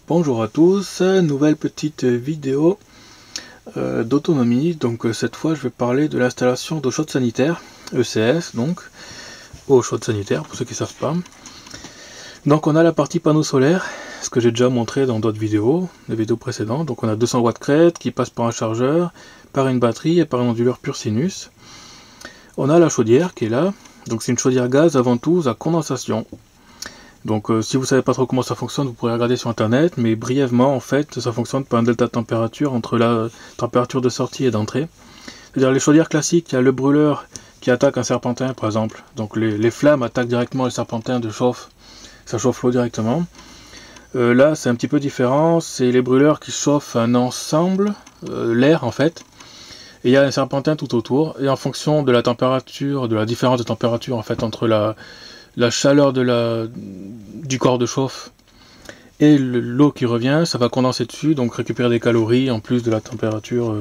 Bonjour à tous, nouvelle petite vidéo d'autonomie. Donc cette fois je vais parler de l'installation d'eau chaude sanitaire, ECS donc, eau chaude sanitaire pour ceux qui ne savent pas. Donc on a la partie panneau solaire, ce que j'ai déjà montré dans d'autres vidéos, les vidéos précédentes. Donc on a 200 watts crête qui passe par un chargeur, par une batterie et par un onduleur pur sinus. On a la chaudière qui est là, donc c'est une chaudière gaz à ventouse à condensation. Donc si vous ne savez pas trop comment ça fonctionne, vous pourrez regarder sur internet, mais brièvement en fait ça fonctionne par un delta de température entre la température de sortie et d'entrée. C'est-à-dire les chaudières classiques, il y a le brûleur qui attaque un serpentin par exemple, donc les flammes attaquent directement le serpentin de chauffe, ça chauffe l'eau directement. Là c'est un petit peu différent, c'est les brûleurs qui chauffent un ensemble, l'air en fait, et il y a un serpentin tout autour, et en fonction de la température, de la différence de température en fait entre la chaleur du corps de chauffe et l'eau qui revient, ça va condenser dessus, donc récupérer des calories en plus de la température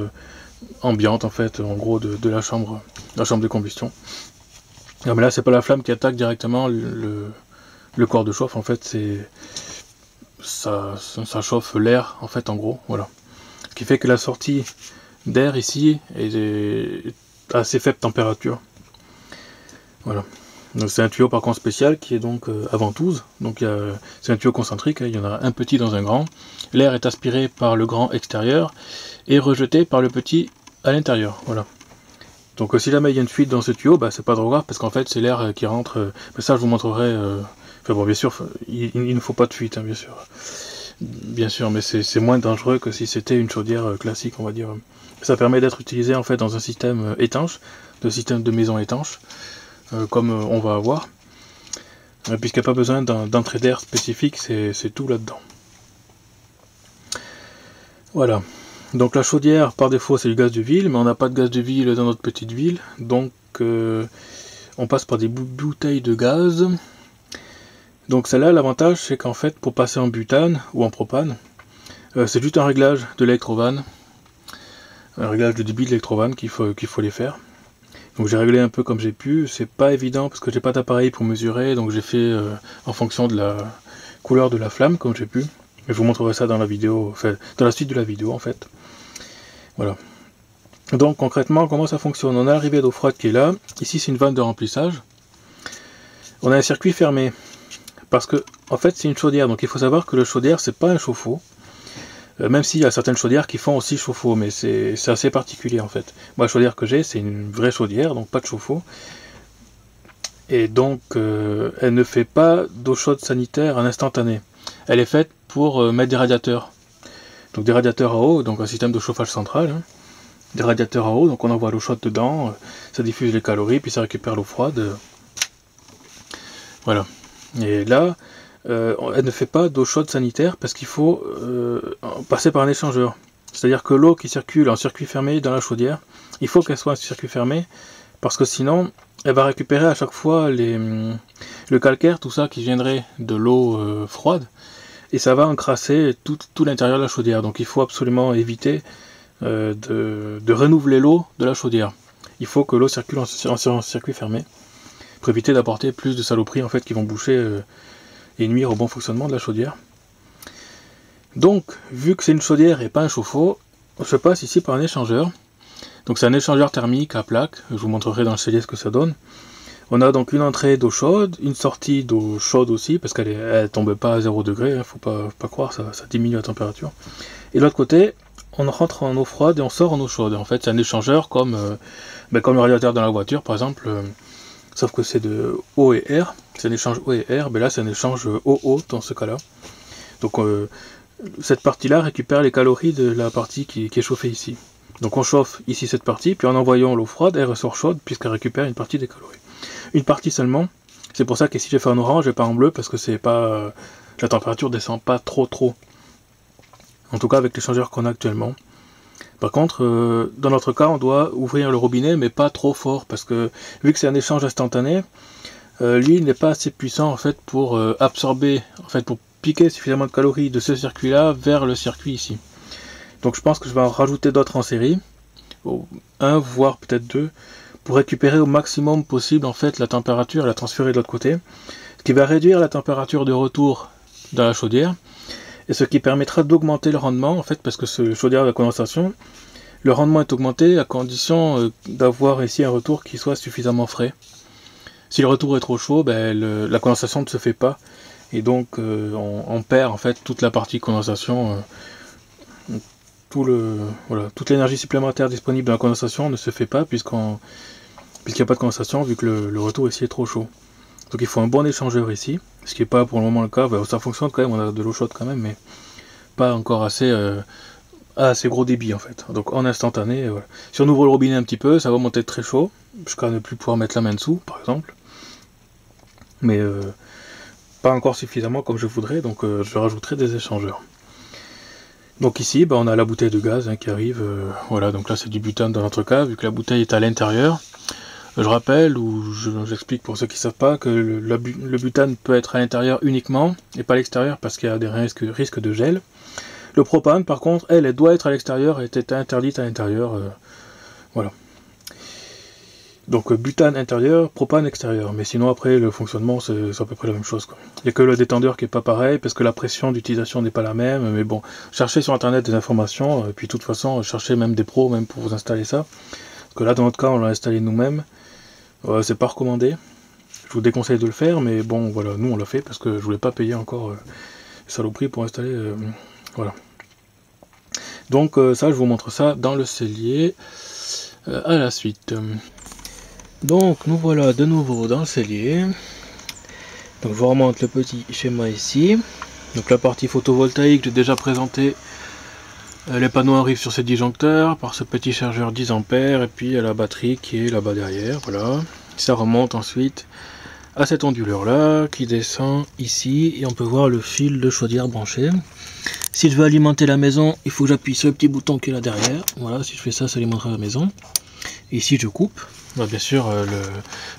ambiante en fait, en gros de la chambre de combustion. Non, mais là c'est pas la flamme qui attaque directement le corps de chauffe, en fait ça chauffe l'air en fait en gros, voilà. Ce qui fait que la sortie d'air ici est à assez faible température. Voilà. C'est un tuyau par contre spécial qui est donc à ventouse, donc c'est un tuyau concentrique, il y en a un petit dans un grand. L'air est aspiré par le grand extérieur et rejeté par le petit à l'intérieur. Voilà. Donc si jamais il y a une fuite dans ce tuyau, c'est pas trop grave parce qu'en fait c'est l'air qui rentre. Ça je vous montrerai. Enfin bon, bien sûr, il ne faut pas de fuite, hein, bien sûr. Bien sûr, mais c'est moins dangereux que si c'était une chaudière classique, on va dire. Ça permet d'être utilisé en fait dans un système étanche, de système de maison étanche. Comme on va avoir, puisqu'il n'y a pas besoin d'entrée d'air spécifique, c'est tout là-dedans. Voilà, donc la chaudière par défaut c'est du gaz de ville, mais on n'a pas de gaz de ville dans notre petite ville, donc on passe par des bouteilles de gaz. Donc celle-là, l'avantage c'est qu'en fait pour passer en butane ou en propane, c'est juste un réglage de l'électrovanne, un réglage de débit de l'électrovanne qu'il faut les faire. Donc j'ai réglé un peu comme j'ai pu, c'est pas évident parce que j'ai pas d'appareil pour mesurer, donc j'ai fait en fonction de la couleur de la flamme comme j'ai pu. Et je vous montrerai ça dans la vidéo, enfin dans la suite de la vidéo en fait. Voilà. Donc concrètement comment ça fonctionne? On a l'arrivée d'eau froide qui est là, ici c'est une vanne de remplissage. On a un circuit fermé, parce que en fait c'est une chaudière, donc il faut savoir que le chaudière c'est pas un chauffe-eau. Même s'il y a certaines chaudières qui font aussi chauffe-eau, mais c'est assez particulier en fait. Moi la chaudière que j'ai c'est une vraie chaudière, donc pas de chauffe-eau. Et donc elle ne fait pas d'eau chaude sanitaire en instantané. Elle est faite pour mettre des radiateurs. Donc des radiateurs à eau, donc un système de chauffage central. Hein. Des radiateurs à eau, donc on envoie l'eau chaude dedans, ça diffuse les calories, puis ça récupère l'eau froide. Voilà. Et là, elle ne fait pas d'eau chaude sanitaire parce qu'il faut passer par un échangeur. C'est-à-dire que l'eau qui circule en circuit fermé dans la chaudière, il faut qu'elle soit en circuit fermé parce que sinon elle va récupérer à chaque fois le calcaire, tout ça qui viendrait de l'eau froide, et ça va encrasser tout l'intérieur de la chaudière. Donc il faut absolument éviter de renouveler l'eau de la chaudière. Il faut que l'eau circule en circuit fermé pour éviter d'apporter plus de saloperies en fait qui vont boucher et nuire au bon fonctionnement de la chaudière. Donc, vu que c'est une chaudière et pas un chauffe-eau, je passe ici par un échangeur. Donc c'est un échangeur thermique à plaque, je vous montrerai dans le cellier ce que ça donne. On a donc une entrée d'eau chaude, une sortie d'eau chaude aussi, parce qu'elle ne tombe pas à 0 degré, faut pas croire, ça diminue la température. Et de l'autre côté, on rentre en eau froide et on sort en eau chaude. En fait, c'est un échangeur comme le radiateur dans la voiture, par exemple. Sauf que c'est de eau et air, c'est un échange eau et air, mais là c'est un échange eau-eau dans ce cas-là. Donc cette partie-là récupère les calories de la partie qui est chauffée ici. Donc on chauffe ici cette partie, puis en envoyant l'eau froide, elle ressort chaude puisqu'elle récupère une partie des calories. Une partie seulement, c'est pour ça qu'ici j'ai fait en orange et pas en bleu, parce que c'est pas la température descend pas trop. En tout cas avec l'échangeur qu'on a actuellement. Par contre, dans notre cas, on doit ouvrir le robinet, mais pas trop fort, parce que vu que c'est un échange instantané, lui n'est pas assez puissant en fait pour absorber, en fait pour piquer suffisamment de calories de ce circuit-là vers le circuit ici. Donc je pense que je vais en rajouter d'autres en série, un voire peut-être deux, pour récupérer au maximum possible en fait la température et la transférer de l'autre côté, ce qui va réduire la température de retour dans la chaudière et ce qui permettra d'augmenter le rendement en fait, parce que ce chaudière de condensation, le rendement est augmenté à condition d'avoir ici un retour qui soit suffisamment frais. Si le retour est trop chaud, la condensation ne se fait pas, et donc on perd en fait toute la partie condensation, toute l'énergie supplémentaire disponible dans la condensation ne se fait pas puisqu'il n'y a pas de condensation vu que le retour ici est trop chaud. Donc il faut un bon échangeur ici, ce qui n'est pas pour le moment le cas. Ça fonctionne quand même, on a de l'eau chaude quand même, mais pas encore assez gros débit en fait. Donc en instantané, voilà. Si on ouvre le robinet un petit peu, ça va monter très chaud, jusqu'à ne plus pouvoir mettre la main dessous par exemple. Mais pas encore suffisamment comme je voudrais, donc je rajouterai des échangeurs. Donc ici, on a la bouteille de gaz qui arrive, voilà, donc là c'est du butane dans notre cas, vu que la bouteille est à l'intérieur. Je rappelle, ou j'explique pour ceux qui ne savent pas, que le butane peut être à l'intérieur uniquement, et pas à l'extérieur, parce qu'il y a des risques de gel. Le propane, par contre, elle doit être à l'extérieur, elle est interdite à l'intérieur, voilà. Donc butane intérieur, propane extérieur, mais sinon après le fonctionnement c'est à peu près la même chose, quoi. Il n'y a que le détendeur qui n'est pas pareil, parce que la pression d'utilisation n'est pas la même, mais bon, cherchez sur internet des informations, et puis de toute façon, cherchez même des pros même pour vous installer ça. Parce que là dans notre cas on l'a installé nous-mêmes, c'est pas recommandé, je vous déconseille de le faire, mais bon voilà, nous on l'a fait parce que je voulais pas payer encore saloperie pour installer, voilà. Donc ça je vous montre ça dans le cellier, à la suite. Donc nous voilà de nouveau dans le cellier. Donc je vous remonte le petit schéma ici. Donc la partie photovoltaïque, j'ai déjà présenté. Les panneaux arrivent sur ces disjoncteurs par ce petit chargeur 10 A, et puis il y a la batterie qui est là-bas derrière, voilà. Ça remonte ensuite à cet onduleur là qui descend ici, et on peut voir le fil de chaudière branché. Si je veux alimenter la maison, il faut que j'appuie sur le petit bouton qui est là derrière. Voilà, si je fais ça, ça alimentera la maison. Et ici je coupe. Bien sûr,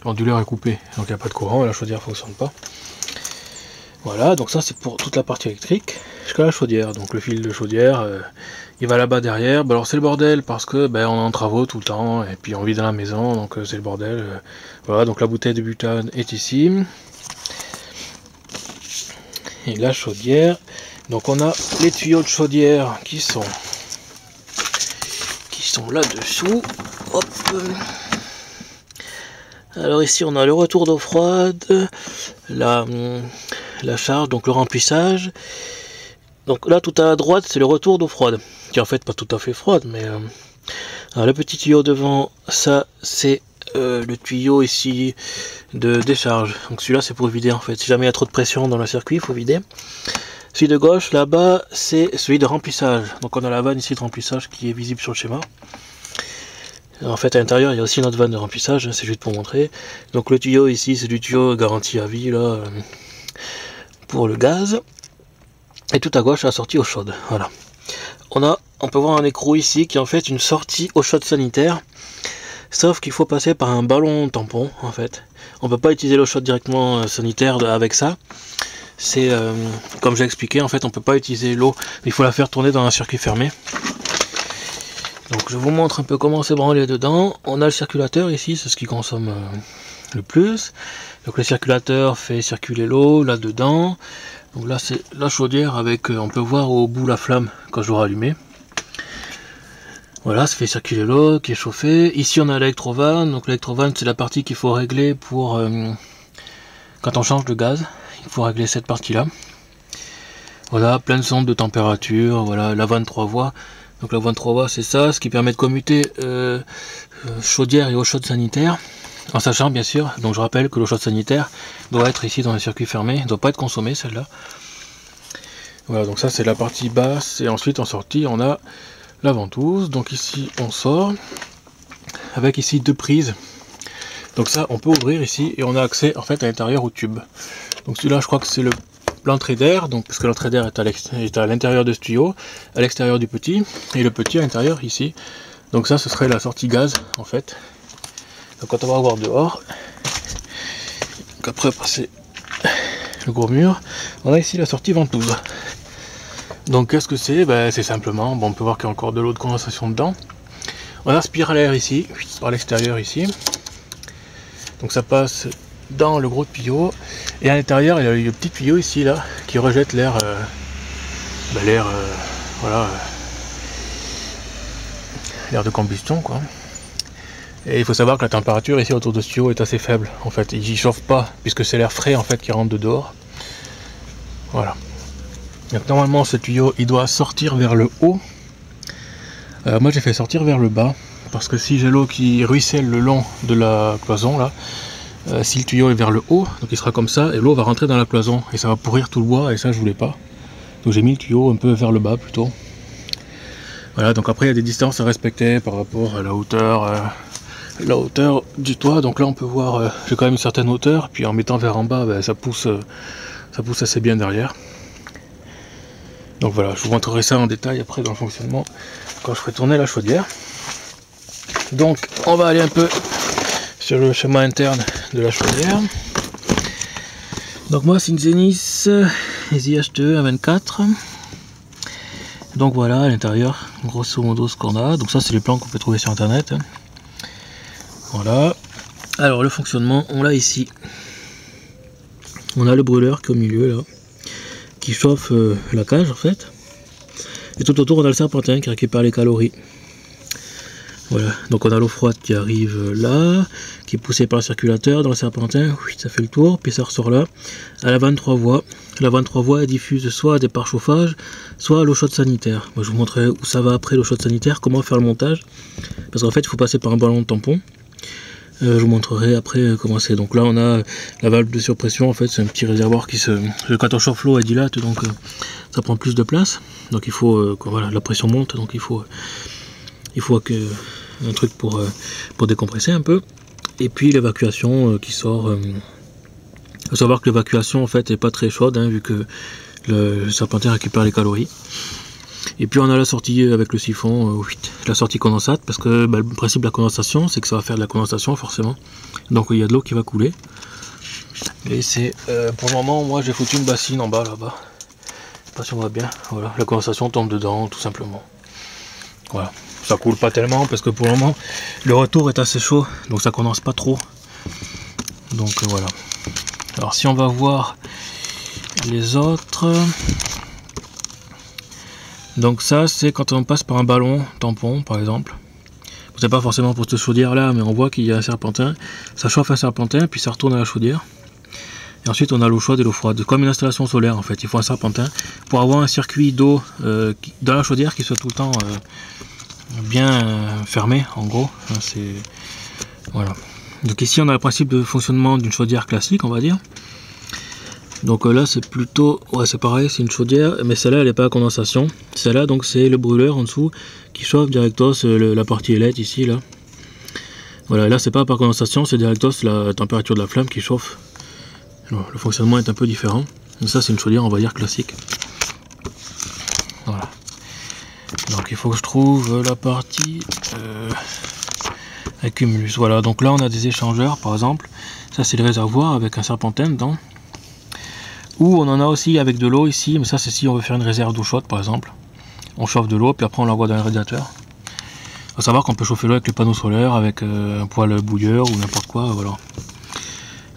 l'onduleur est coupé, donc il n'y a pas de courant, la chaudière ne fonctionne pas. Voilà, donc ça c'est pour toute la partie électrique jusqu'à la chaudière. Donc le fil de chaudière, il va là-bas derrière. Alors c'est le bordel parce que on est en travaux tout le temps, et puis on vit dans la maison, donc c'est le bordel. Voilà, donc la bouteille de butane est ici. Et la chaudière. Donc on a les tuyaux de chaudière qui sont là-dessous. Hop. Alors ici on a le retour d'eau froide, la charge, donc le remplissage. Donc là tout à droite c'est le retour d'eau froide, qui est en fait pas tout à fait froide, mais alors, le petit tuyau devant, ça c'est le tuyau ici de décharge. Donc celui-là c'est pour vider en fait, si jamais il y a trop de pression dans le circuit il faut vider. Celui de gauche là-bas c'est celui de remplissage. Donc on a la vanne ici de remplissage qui est visible sur le schéma. En fait à l'intérieur il y a aussi notre vanne de remplissage, c'est juste pour montrer. Donc le tuyau ici c'est du tuyau garantie à vie là, pour le gaz. Et tout à gauche la sortie eau chaude. Voilà. On peut voir un écrou ici qui est en fait une sortie eau chaude sanitaire. Sauf qu'il faut passer par un ballon tampon en fait. On peut pas utiliser l'eau chaude directement sanitaire avec ça. C'est comme j'ai expliqué, en fait on peut pas utiliser l'eau, il faut la faire tourner dans un circuit fermé. Donc je vous montre un peu comment c'est branlé dedans. On a le circulateur ici, c'est ce qui consomme le plus. Donc le circulateur fait circuler l'eau là-dedans. Donc là c'est la chaudière avec, on peut voir au bout la flamme quand je l'aurai allumée. Voilà, ça fait circuler l'eau qui est chauffée. Ici on a l'électrovanne. Donc l'électrovanne c'est la partie qu'il faut régler pour quand on change de gaz. Il faut régler cette partie là. Voilà, plein de sondes de température. Voilà, la vanne 3 voies. Donc la vanne 3 voies c'est ça, ce qui permet de commuter chaudière et eau chaude sanitaire. En sachant bien sûr, donc je rappelle que l'eau chaude sanitaire doit être ici dans le circuit fermé, ne doit pas être consommée celle-là. Voilà, donc ça c'est la partie basse, et ensuite en sortie on a la ventouse. Donc ici on sort, avec ici 2 prises. Donc ça on peut ouvrir ici, et on a accès en fait à l'intérieur au tube. Donc celui-là je crois que c'est l'entrée d'air, donc parce que l'entrée d'air est à l'intérieur de ce tuyau, à l'extérieur du petit, et le petit à l'intérieur ici. Donc ça ce serait la sortie gaz en fait. Donc quand on va voir dehors, donc après passer le gros mur, on a ici la sortie ventouse. Donc qu'est-ce que c'est? C'est simplement, on peut voir qu'il y a encore de l'eau de condensation dedans. On aspire l'air ici, par l'extérieur ici. Donc ça passe dans le gros tuyau, et à l'intérieur il y a le petit tuyau ici là qui rejette l'air l'air, voilà, l'air de combustion, quoi. Et il faut savoir que la température ici autour de ce tuyau est assez faible, en fait. Il chauffe pas, puisque c'est l'air frais, en fait, qui rentre de dehors. Voilà. Donc normalement, ce tuyau, il doit sortir vers le haut. Moi, j'ai fait sortir vers le bas, parce que si j'ai l'eau qui ruisselle le long de la cloison, là, si le tuyau est vers le haut, donc il sera comme ça, et l'eau va rentrer dans la cloison, et ça va pourrir tout le bois, et ça, je voulais pas. Donc j'ai mis le tuyau un peu vers le bas, plutôt. Voilà, donc après, il y a des distances à respecter par rapport à la hauteur du toit. Donc là, on peut voir, j'ai quand même une certaine hauteur, puis en mettant vers en bas, ben, ça pousse assez bien derrière. Donc voilà, je vous montrerai ça en détail après dans le fonctionnement, quand je ferai tourner la chaudière. Donc, on va aller un peu sur le schéma interne de la chaudière. Donc moi, c'est une Zenith Easy HTE 24. Donc voilà, à l'intérieur, grosso modo ce qu'on a. Donc ça, c'est les plans qu'on peut trouver sur internet. Voilà. Alors le fonctionnement, on l'a ici. On a le brûleur qui est au milieu là, qui chauffe la cage en fait. Et tout autour, on a le serpentin qui récupère les calories. Voilà, donc on a l'eau froide qui arrive là, qui est poussée par le circulateur dans le serpentin, oui, ça fait le tour, puis ça ressort là, à la vanne 3 voies. La vanne 3 voies, elle diffuse soit à des pare-chauffages, soit à l'eau chaude sanitaire. Moi je vous montrerai où ça va après l'eau chaude sanitaire, comment faire le montage, parce qu'en fait il faut passer par un ballon de tampon. Je vous montrerai après comment c'est. Donc là on a la valve de surpression, en fait c'est un petit réservoir qui se... Quand on chauffe l'eau elle dilate, donc ça prend plus de place. Donc il faut que voilà, la pression monte, donc il faut que un truc pour décompresser un peu. Et puis l'évacuation qui sort. Il faut savoir que l'évacuation en fait est pas très chaude, hein, vu que le serpentin récupère les calories. Et puis on a la sortie avec le siphon, la sortie condensate, parce que le principe de la condensation, c'est que ça va faire de la condensation forcément. Donc il y a de l'eau qui va couler. Et c'est pour le moment, moi j'ai foutu une bassine en bas là-bas. Je sais pas si on voit bien. Voilà, la condensation tombe dedans tout simplement. Voilà, ça coule pas tellement parce que pour le moment le retour est assez chaud, donc ça condense pas trop. Donc voilà. Alors si on va voir les autres. Donc ça c'est quand on passe par un ballon tampon par exemple. C'est pas forcément pour cette chaudière là, mais on voit qu'il y a un serpentin. Ça chauffe un serpentin puis ça retourne à la chaudière. Et ensuite on a l'eau chaude et l'eau froide. Comme une installation solaire en fait. Il faut un serpentin pour avoir un circuit d'eau dans la chaudière qui soit tout le temps bien fermé en gros. C'est voilà. Donc ici on a le principe de fonctionnement d'une chaudière classique on va dire. Donc là c'est plutôt, ouais c'est pareil, c'est une chaudière, mais celle-là elle n'est pas à condensation. Celle-là donc c'est le brûleur en dessous qui chauffe directos la partie ailette ici là. Voilà, là c'est pas par condensation, c'est directos la température de la flamme qui chauffe. Le fonctionnement est un peu différent. Donc ça c'est une chaudière on va dire classique. Voilà. Donc il faut que je trouve la partie accumulus. Voilà, donc là on a des échangeurs par exemple. Ça c'est le réservoir avec un serpentin dedans. Ou on en a aussi avec de l'eau ici, mais ça c'est si on veut faire une réserve d'eau chaude par exemple. On chauffe de l'eau, puis après on l'envoie dans le radiateur. Il faut savoir qu'on peut chauffer l'eau avec les panneaux solaires, avec un poêle bouilleur ou n'importe quoi, voilà.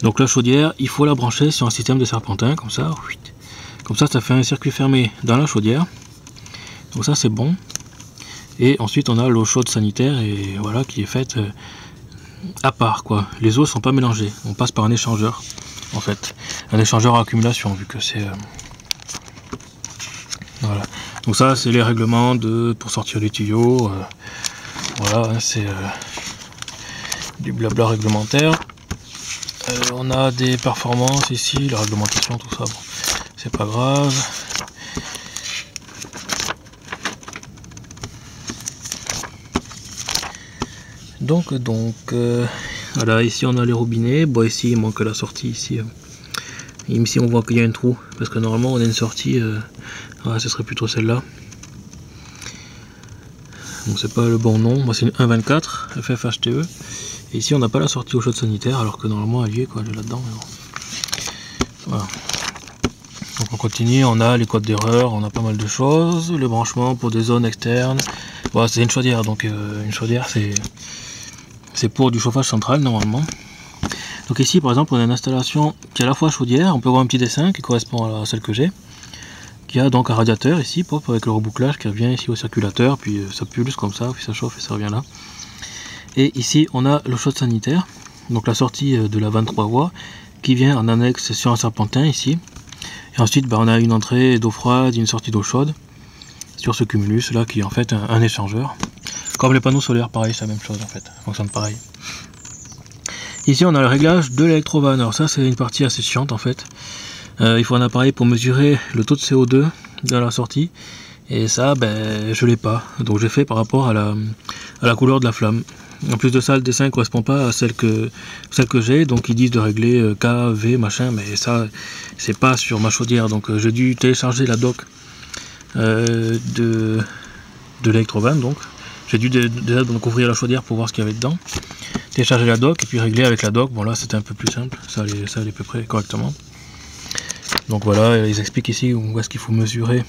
Donc la chaudière, il faut la brancher sur un système de serpentin, comme ça. Comme ça, ça fait un circuit fermé dans la chaudière. Donc ça c'est bon. Et ensuite on a l'eau chaude sanitaire, et voilà, qui est faite à part, quoi. Les eaux ne sont pas mélangées, on passe par un échangeur. En fait, un échangeur à accumulation vu que c'est voilà. Donc ça c'est les règlements pour sortir les tuyaux, voilà, c'est du blabla réglementaire. On a des performances ici, la réglementation, tout ça, bon, c'est pas grave. Donc voilà, ici on a les robinets. Bon, ici il manque la sortie ici. Ici on voit qu'il y a un trou, parce que normalement on a une sortie, voilà, ce serait plutôt celle-là. Donc c'est pas le bon nom, moi c'est une 1.24 FFHTE. Et ici on n'a pas la sortie eau chaude sanitaire, alors que normalement elle y est, quoi, elle est là-dedans. Voilà. Donc on continue, on a les codes d'erreur, on a pas mal de choses, le branchement pour des zones externes. Voilà, c'est une chaudière, donc une chaudière c'est pour du chauffage central normalement. Donc ici par exemple on a une installation qui est à la fois chaudière, on peut voir un petit dessin qui correspond à celle que j'ai, qui a donc un radiateur ici, pop, avec le rebouclage qui revient ici au circulateur, puis ça pulse comme ça, puis ça chauffe et ça revient là. Et ici on a l'eau chaude sanitaire, donc la sortie de la 23 voies, qui vient en annexe sur un serpentin ici. Et ensuite on a une entrée d'eau froide, une sortie d'eau chaude, sur ce cumulus là qui est en fait un échangeur. Comme les panneaux solaires, pareil, c'est la même chose en fait, ça fonctionne pareil. Ici on a le réglage de l'électrovanne, alors ça c'est une partie assez chiante en fait. Il faut un appareil pour mesurer le taux de CO2 dans la sortie, et ça je l'ai pas, donc j'ai fait par rapport à la couleur de la flamme. En plus de ça, le dessin ne correspond pas à celle que j'ai, donc ils disent de régler K, V, machin, mais ça c'est pas sur ma chaudière, donc j'ai dû télécharger la doc de l'électrovanne, donc j'ai dû déjà donc ouvrir la chaudière pour voir ce qu'il y avait dedans, télécharger la doc et puis régler avec la doc. Bon là c'était un peu plus simple, ça allait à peu près correctement. Donc voilà, ils expliquent ici où est-ce qu'il faut mesurer.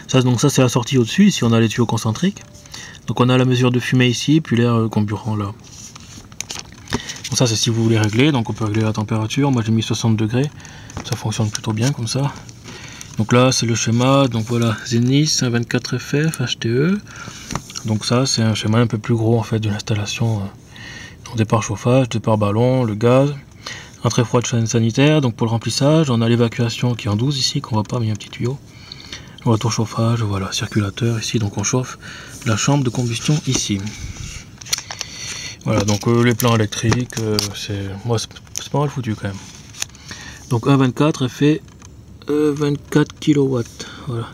Ça c'est la sortie au-dessus, ici on a les tuyaux concentriques. Donc on a la mesure de fumée ici, puis l'air comburant là. Donc ça c'est si vous voulez régler, donc on peut régler la température. Moi j'ai mis 60 degrés, ça fonctionne plutôt bien comme ça. Donc là c'est le schéma, donc voilà, Zenith 124FF HTE. Donc ça c'est un schéma un peu plus gros en fait de l'installation. Départ chauffage, départ ballon, le gaz. Entrée froide chaîne sanitaire, donc pour le remplissage, on a l'évacuation qui est en 12 ici, qu'on voit pas, mais il y a un petit tuyau. Retour chauffage, voilà, circulateur ici, donc on chauffe la chambre de combustion ici. Voilà, donc les plans électriques, c'est pas mal foutu quand même. Donc 1,24 fait 24 kW, voilà,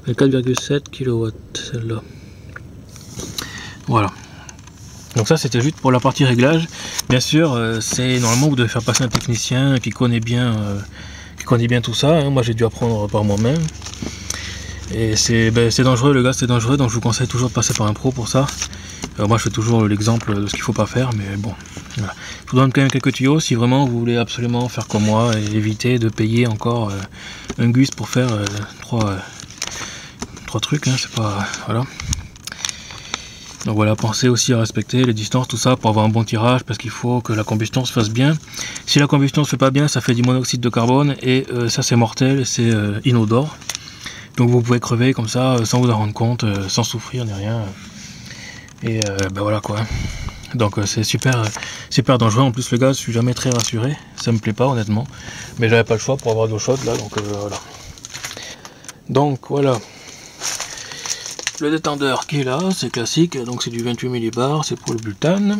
24,7 kW celle-là. Voilà. Donc ça c'était juste pour la partie réglage. Bien sûr, c'est normalement vous devez faire passer un technicien qui connaît bien tout ça. Hein. Moi j'ai dû apprendre par moi-même. Et c'est dangereux, le gaz c'est dangereux, donc je vous conseille toujours de passer par un pro pour ça. Moi je fais toujours l'exemple de ce qu'il ne faut pas faire, mais bon. Voilà. Je vous donne quand même quelques tuyaux si vraiment vous voulez absolument faire comme moi et éviter de payer encore un gus pour faire trois trucs. Hein. C'est pas. Voilà. Donc voilà, pensez aussi à respecter les distances, tout ça, pour avoir un bon tirage, parce qu'il faut que la combustion se fasse bien. Si la combustion se fait pas bien, ça fait du monoxyde de carbone, et ça c'est mortel, c'est inodore. Donc vous pouvez crever comme ça, sans vous en rendre compte, sans souffrir ni rien. Et voilà quoi. Donc c'est super dangereux. En plus le gaz, je suis jamais très rassuré, ça me plaît pas honnêtement. Mais j'avais pas le choix pour avoir de l'eau chaude là, donc voilà. Donc voilà. Le détendeur qui est là, c'est classique, donc c'est du 28 millibars, c'est pour le butane.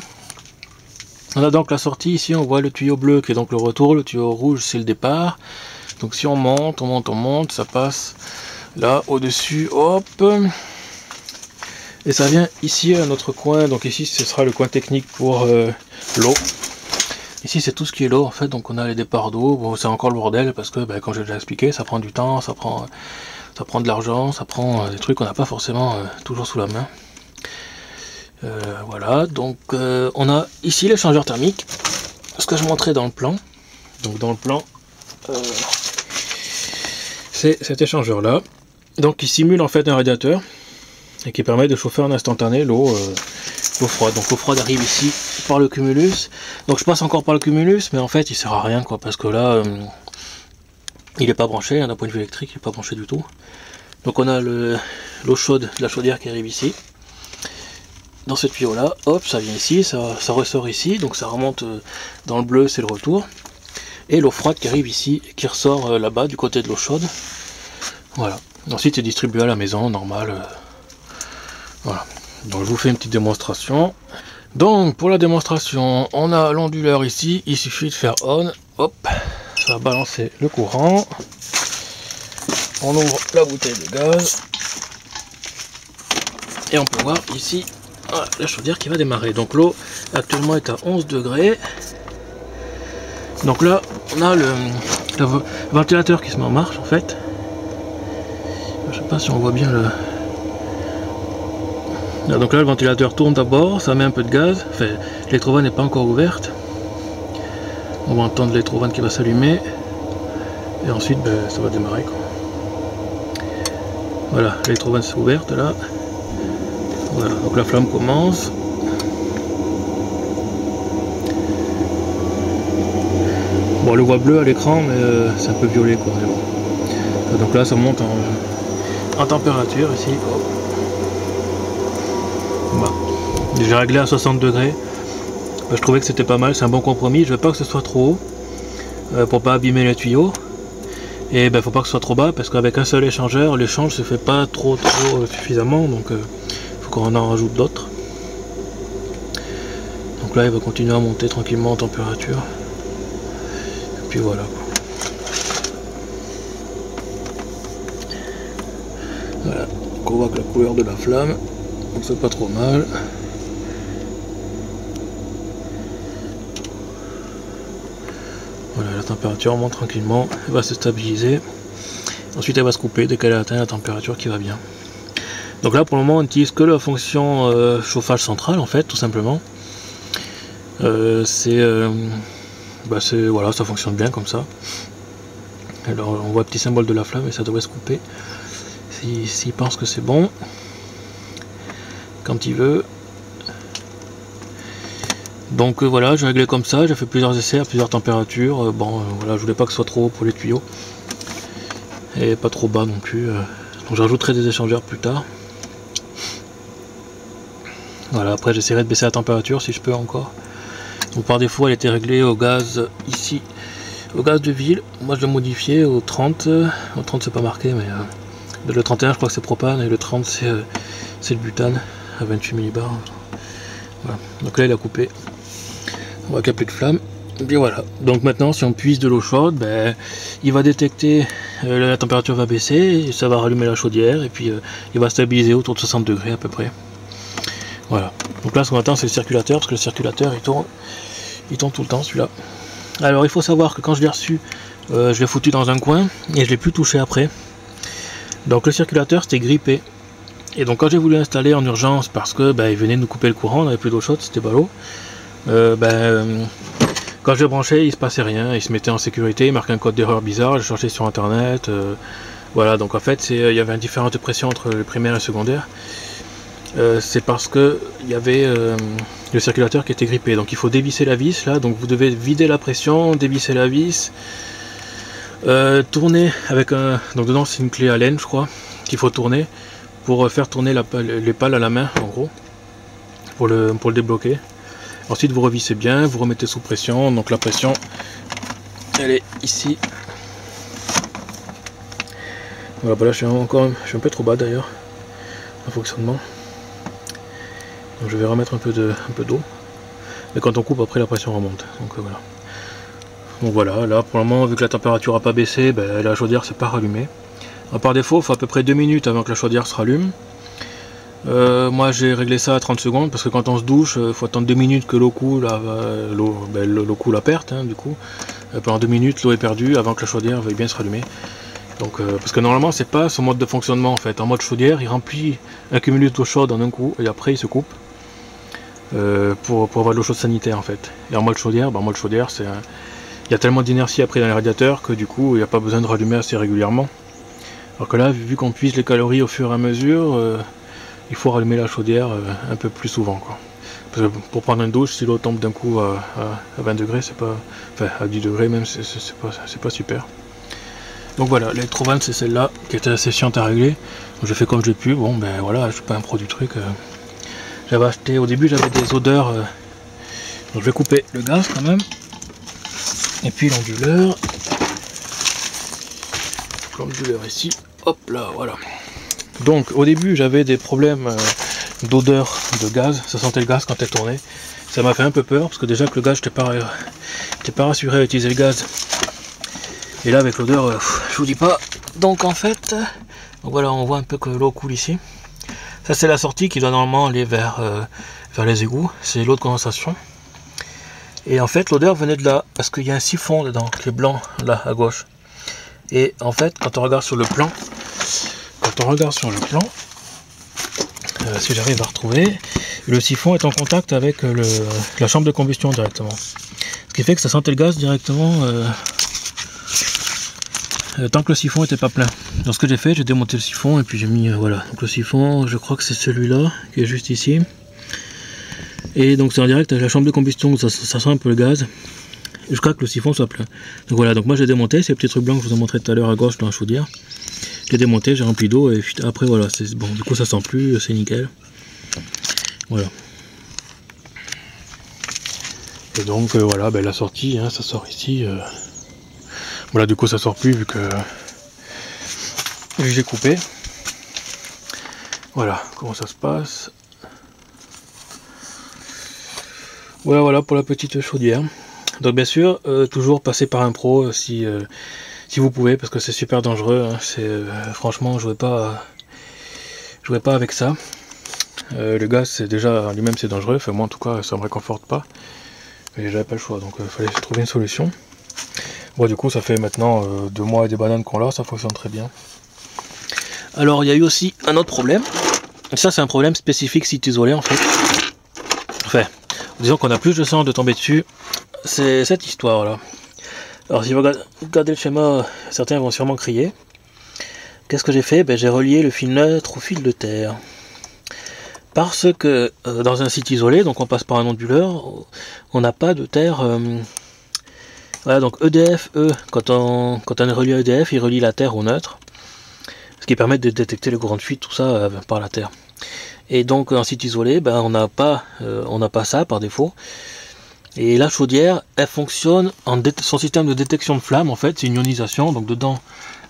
On a donc la sortie, ici on voit le tuyau bleu qui est donc le retour, le tuyau rouge c'est le départ. Donc si on monte, ça passe là au-dessus, hop. Et ça vient ici à notre coin, donc ici ce sera le coin technique pour l'eau. Ici c'est tout ce qui est l'eau en fait, donc on a les départs d'eau, bon c'est encore le bordel parce que comme j'ai déjà expliqué, ça prend du temps, ça prend de l'argent, ça prend des trucs qu'on n'a pas forcément toujours sous la main. Voilà, donc on a ici l'échangeur thermique, ce que je montrais dans le plan. Donc dans le plan, c'est cet échangeur là, donc qui simule en fait un radiateur et qui permet de chauffer en instantané l'eau froide. Donc l'eau froide arrive ici par le cumulus. Donc je passe encore par le cumulus, mais en fait il sert à rien quoi, parce que là il n'est pas branché, d'un point de vue électrique, il n'est pas branché du tout. Donc on a l'eau chaude, la chaudière qui arrive ici, dans ce tuyau là, hop, ça vient ici, ça ressort ici, donc ça remonte dans le bleu, c'est le retour. Et l'eau froide qui arrive ici, qui ressort là-bas, du côté de l'eau chaude. Voilà, ensuite c'est distribué à la maison, normal. Voilà, donc je vous fais une petite démonstration. Donc pour la démonstration, on a l'onduleur ici, il suffit de faire on, hop, ça va balancer le courant. On ouvre la bouteille de gaz et on peut voir ici la chaudière qui va démarrer. Donc l'eau actuellement est à 11 degrés. Donc là on a le ventilateur qui se met en marche en fait. Je sais pas si on voit bien le... Donc là le ventilateur tourne d'abord, ça met un peu de gaz. Enfin, l'électrovanne n'est pas encore ouverte. On va entendre l'électrovanne qui va s'allumer. Et ensuite ça va démarrer quoi. Voilà, l'électrovanne s'est ouverte là. Voilà, donc la flamme commence. Bon, on le voit bleu à l'écran, mais c'est un peu violet quoi. Mais bon. Donc là ça monte en température ici. Voilà. J'ai réglé à 60 degrés. Je trouvais que c'était pas mal, c'est un bon compromis. Je veux pas que ce soit trop haut pour pas abîmer les tuyaux. Et ben faut pas que ce soit trop bas parce qu'avec un seul échangeur, l'échange se fait pas trop suffisamment, donc faut qu'on en rajoute d'autres. Donc là il va continuer à monter tranquillement en température. Et puis voilà. Voilà, donc on voit que la couleur de la flamme, donc c'est pas trop mal. Voilà, la température monte tranquillement, elle va se stabiliser. Ensuite elle va se couper dès qu'elle a atteint la température qui va bien. Donc là pour le moment on n'utilise que la fonction chauffage central en fait, tout simplement. Voilà, ça fonctionne bien comme ça. Alors on voit le petit symbole de la flamme et ça devrait se couper. S'il pense que c'est bon, quand il veut. Donc voilà, j'ai réglé comme ça, j'ai fait plusieurs essais à plusieurs températures. Voilà, je voulais pas que ce soit trop haut pour les tuyaux. Et pas trop bas non plus. Donc j'ajouterai des échangeurs plus tard. Voilà, après j'essaierai de baisser la température si je peux encore. Donc par défaut elle était réglée au gaz ici, au gaz de ville. Moi je l'ai modifié au 30. Au 30 c'est pas marqué, mais le 31 je crois que c'est propane et le 30 c'est le butane à 28 millibars. Voilà. Donc là il a coupé. On voit qu'il n'y a plus de flamme. Et puis voilà. Donc maintenant si on puise de l'eau chaude, ben, il va détecter, la température va baisser, et ça va rallumer la chaudière et puis il va stabiliser autour de 60 degrés à peu près. Voilà. Donc là ce qu'on attend c'est le circulateur, parce que le circulateur il tourne tout le temps celui-là. Alors il faut savoir que quand je l'ai reçu, je l'ai foutu dans un coin et je l'ai plus touché après. Donc le circulateur c'était grippé. Et donc quand j'ai voulu l'installer en urgence parce que il venait de nous couper le courant, on n'avait plus d'eau chaude, c'était ballot. Quand je le branchais il se passait rien, il se mettait en sécurité, il marquait un code d'erreur bizarre, je cherchais sur internet. Voilà, donc en fait il y avait une différence de pression entre le primaire et le secondaire. C'est parce que il y avait le circulateur qui était grippé, donc il faut dévisser la vis là, donc vous devez vider la pression, dévisser la vis, tourner avec un, donc dedans c'est une clé Allen je crois qu'il faut tourner pour faire tourner les pales à la main en gros pour le débloquer. Ensuite vous revissez bien, vous remettez sous pression, donc la pression elle est ici. Voilà, là je suis un peu trop bas d'ailleurs en fonctionnement. Donc je vais remettre un peu d'eau. Mais quand on coupe après la pression remonte. Donc voilà. Donc voilà, là pour le moment vu que la température n'a pas baissé, la chaudière s'est pas rallumée. Par défaut il faut à peu près 2 minutes avant que la chaudière se rallume. Moi j'ai réglé ça à 30 secondes parce que quand on se douche, il faut attendre 2 minutes que l'eau coule, l'eau coule à perte du coup. Pendant 2 minutes l'eau est perdue avant que la chaudière veuille bien se rallumer. Donc, parce que normalement c'est pas son mode de fonctionnement en fait. En mode chaudière il remplit un cumulus d'eau chaude en un coup et après il se coupe pour avoir de l'eau chaude sanitaire en fait. Et en mode chaudière, c'est il y a tellement d'inertie après dans les radiateurs que du coup il n'y a pas besoin de rallumer assez régulièrement. Alors que là vu qu'on puise les calories au fur et à mesure, il faut rallumer la chaudière un peu plus souvent quoi. Parce que pour prendre une douche, si l'eau tombe d'un coup à 20 degrés, c'est pas, enfin à 10 degrés même, c'est pas super. Donc voilà, l'électrovanne c'est celle-là qui était assez chiante à régler. Donc j'ai fait comme j'ai pu. Bon voilà, je suis pas un pro du truc. J'avais acheté, au début j'avais des odeurs. Donc je vais couper le gaz quand même. Et puis l'onduleur. L'onduleur ici. Hop là, voilà. Donc au début j'avais des problèmes d'odeur de gaz. Ça sentait le gaz quand elle tournait. Ça m'a fait un peu peur parce que déjà que le gaz, j'étais pas rassuré à utiliser le gaz. Et là avec l'odeur, je vous dis pas. Donc en fait, donc voilà, on voit un peu que l'eau coule ici. Ça c'est la sortie qui doit normalement aller vers les égouts. C'est l'eau de condensation. Et en fait l'odeur venait de là, parce qu'il y a un siphon dedans, qui est blanc, là à gauche. Et en fait quand on regarde sur le plan, si j'arrive à retrouver, le siphon est en contact avec la chambre de combustion directement. Ce qui fait que ça sentait le gaz directement tant que le siphon n'était pas plein. Donc ce que j'ai fait, j'ai démonté le siphon et puis j'ai mis voilà. Donc le siphon, je crois que c'est celui-là qui est juste ici. Et donc c'est en direct avec la chambre de combustion, ça sent un peu le gaz. Jusqu'à que le siphon soit plein. Donc voilà, donc moi j'ai démonté ces petits trucs blancs que je vous ai montré tout à l'heure à gauche dans la chaudière. J'ai démonté, j'ai rempli d'eau et après voilà, c'est bon, du coup ça sent plus, c'est nickel. Voilà. Et donc voilà, ben, la sortie, hein, ça sort ici. Voilà, du coup ça sort plus vu que j'ai coupé. Voilà comment ça se passe. Voilà pour la petite chaudière. Donc bien sûr, toujours passer par un pro si vous pouvez, parce que c'est super dangereux. Hein. Franchement, jouez pas avec ça. Le gaz, c'est déjà lui-même c'est dangereux. Enfin moi en tout cas, ça me réconforte pas. Mais j'avais pas le choix, donc il fallait trouver une solution. Bon, du coup, ça fait maintenant 2 mois et des bananes qu'on l'a, ça fonctionne très bien. Alors, il y a eu aussi un autre problème. Ça, c'est un problème spécifique site isolé en fait. Enfin, disons qu'on a plus de chance de tomber dessus. C'est cette histoire là. Alors, si vous regardez le schéma, certains vont sûrement crier. Qu'est-ce que j'ai fait? Ben, j'ai relié le fil neutre au fil de terre. Parce que dans un site isolé, donc on passe par un onduleur, on n'a pas de terre. Voilà, donc EDF, quand on est relié à EDF, il relie la terre au neutre, ce qui permet de détecter les courants de fuite, tout ça par la terre. Et donc en site isolé, ben, on n'a pas ça par défaut. Et la chaudière, elle fonctionne son système de détection de flamme, en fait, c'est une ionisation. Donc dedans,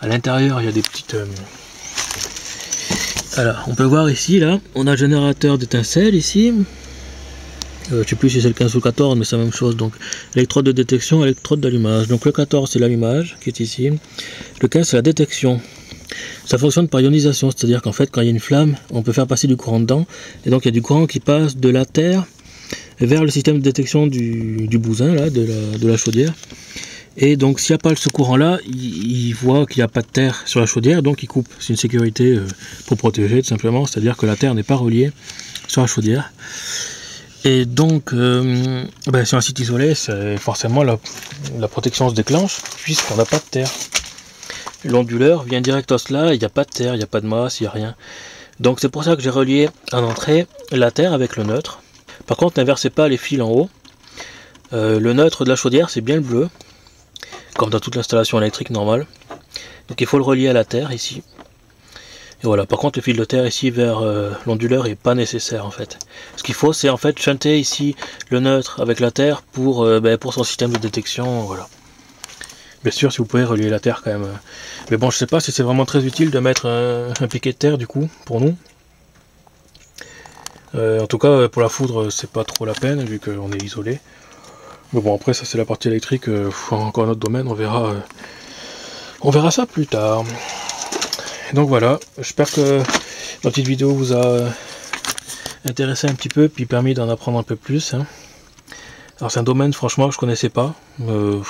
à l'intérieur, il y a des petites. Alors, on peut voir ici, là, on a le générateur d'étincelles ici. Je sais plus si c'est le 15 ou le 14, mais c'est la même chose. Donc, électrode de détection, électrode d'allumage. Donc, le 14, c'est l'allumage qui est ici. Le 15, c'est la détection. Ça fonctionne par ionisation, c'est-à-dire qu'en fait, quand il y a une flamme, on peut faire passer du courant dedans. Et donc, il y a du courant qui passe de la terre vers le système de détection du bousin, là, de la chaudière. Et donc, s'il n'y a pas ce courant-là, il voit qu'il n'y a pas de terre sur la chaudière, donc il coupe. C'est une sécurité pour protéger, tout simplement. C'est-à-dire que la terre n'est pas reliée sur la chaudière. Et donc, sur un site isolé, forcément la protection se déclenche, puisqu'on n'a pas de terre. L'onduleur vient direct à cela, il n'y a pas de terre, il n'y a pas de masse, il n'y a rien. Donc c'est pour ça que j'ai relié en entrée la terre avec le neutre. Par contre, n'inversez pas les fils en haut. Le neutre de la chaudière, c'est bien le bleu, comme dans toute l'installation électrique normale. Donc il faut le relier à la terre ici. Et voilà, par contre le fil de terre ici vers l'onduleur est pas nécessaire en fait. Ce qu'il faut c'est en fait shunter ici le neutre avec la terre pour son système de détection, voilà. Bien sûr si vous pouvez relier la terre quand même. Mais bon je sais pas si c'est vraiment très utile de mettre un piquet de terre du coup pour nous. En tout cas pour la foudre c'est pas trop la peine vu qu'on est isolé. Mais bon après ça c'est la partie électrique, encore un autre domaine, on verra ça plus tard. Donc voilà, j'espère que ma petite vidéo vous a intéressé un petit peu, puis permis d'en apprendre un peu plus. Hein. Alors c'est un domaine franchement que je connaissais pas. Donc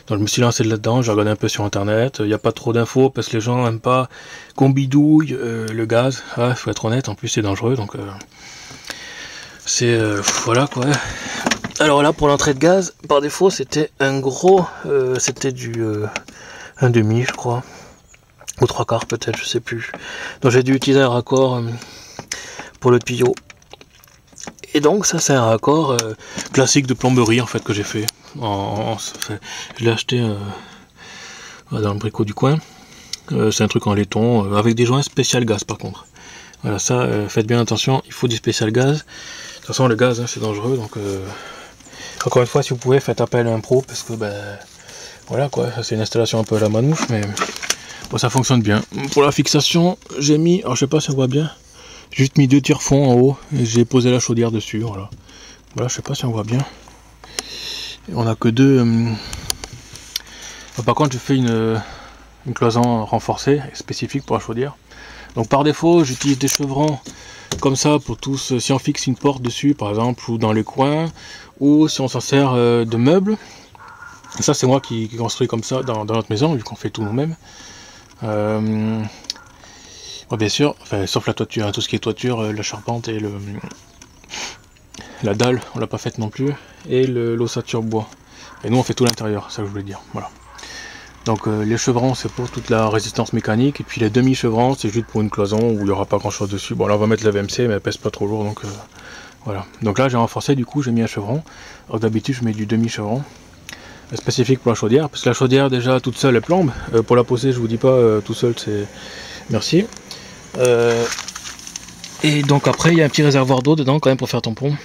je me suis lancé là-dedans, j'ai regardé un peu sur internet. Il n'y a pas trop d'infos parce que les gens n'aiment pas qu'on bidouille le gaz. Ah, faut être honnête, en plus c'est dangereux, donc voilà quoi. Alors là pour l'entrée de gaz, par défaut c'était un gros, c'était du 1,5 je crois. Ou 3/4 peut-être, je sais plus. Donc j'ai dû utiliser un raccord pour le tuyau. Et donc ça c'est un raccord classique de plomberie en fait que j'ai fait. Je l'ai acheté dans le bricot du coin. C'est un truc en laiton avec des joints spécial gaz par contre. Voilà ça, faites bien attention, il faut du spécial gaz. De toute façon le gaz c'est dangereux donc encore une fois si vous pouvez faites appel à un pro parce que voilà quoi, c'est une installation un peu à la manouche mais bon, ça fonctionne bien. Pour la fixation, j'ai mis, alors je sais pas si on voit bien, j'ai juste mis 2 tire-fonds en haut et j'ai posé la chaudière dessus. Voilà, je sais pas si on voit bien. Et on a que 2. Par contre, j'ai fait une cloison renforcée spécifique pour la chaudière. Donc par défaut, j'utilise des chevrons comme ça pour tous. Si on fixe une porte dessus, par exemple, ou dans les coins, ou si on s'en sert de meubles. Et ça, c'est moi qui construis comme ça dans notre maison, vu qu'on fait tout nous-mêmes. Bon, bien sûr, enfin, sauf la toiture, hein, tout ce qui est toiture, la charpente et la dalle, on l'a pas faite non plus, et l'ossature bois. Et nous on fait tout l'intérieur, c'est ça que je voulais dire. Voilà. Donc les chevrons c'est pour toute la résistance mécanique, et puis les demi-chevrons c'est juste pour une cloison où il n'y aura pas grand chose dessus. Bon là on va mettre la VMC mais elle pèse pas trop lourd donc voilà. Donc là j'ai renforcé, du coup j'ai mis un chevron. Alors d'habitude je mets du demi-chevron. spécifique pour la chaudière, parce que la chaudière déjà toute seule elle plombe. Pour la poser, je vous dis pas, tout seul c'est merci. Et donc après il y a un petit réservoir d'eau dedans quand même pour faire tampon.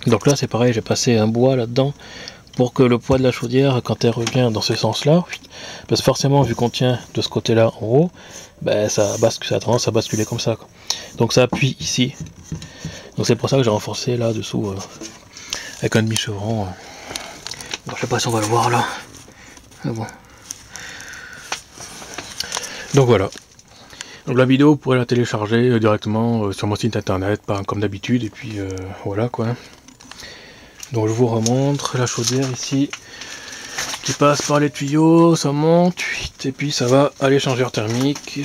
Donc là c'est pareil, j'ai passé un bois là-dedans pour que le poids de la chaudière, quand elle revient dans ce sens-là, parce que forcément vu qu'on tient de ce côté-là en haut, ben, ça a tendance à basculer comme ça, quoi. Donc ça appuie ici. Donc c'est pour ça que j'ai renforcé là dessous avec un demi-chevron. Bon, je sais pas si on va le voir là. Mais bon. Donc voilà. Donc la vidéo vous pourrez la télécharger directement sur mon site internet, comme d'habitude, et puis voilà quoi. Donc je vous remontre la chaudière ici qui passe par les tuyaux, ça monte, et puis ça va à l'échangeur thermique.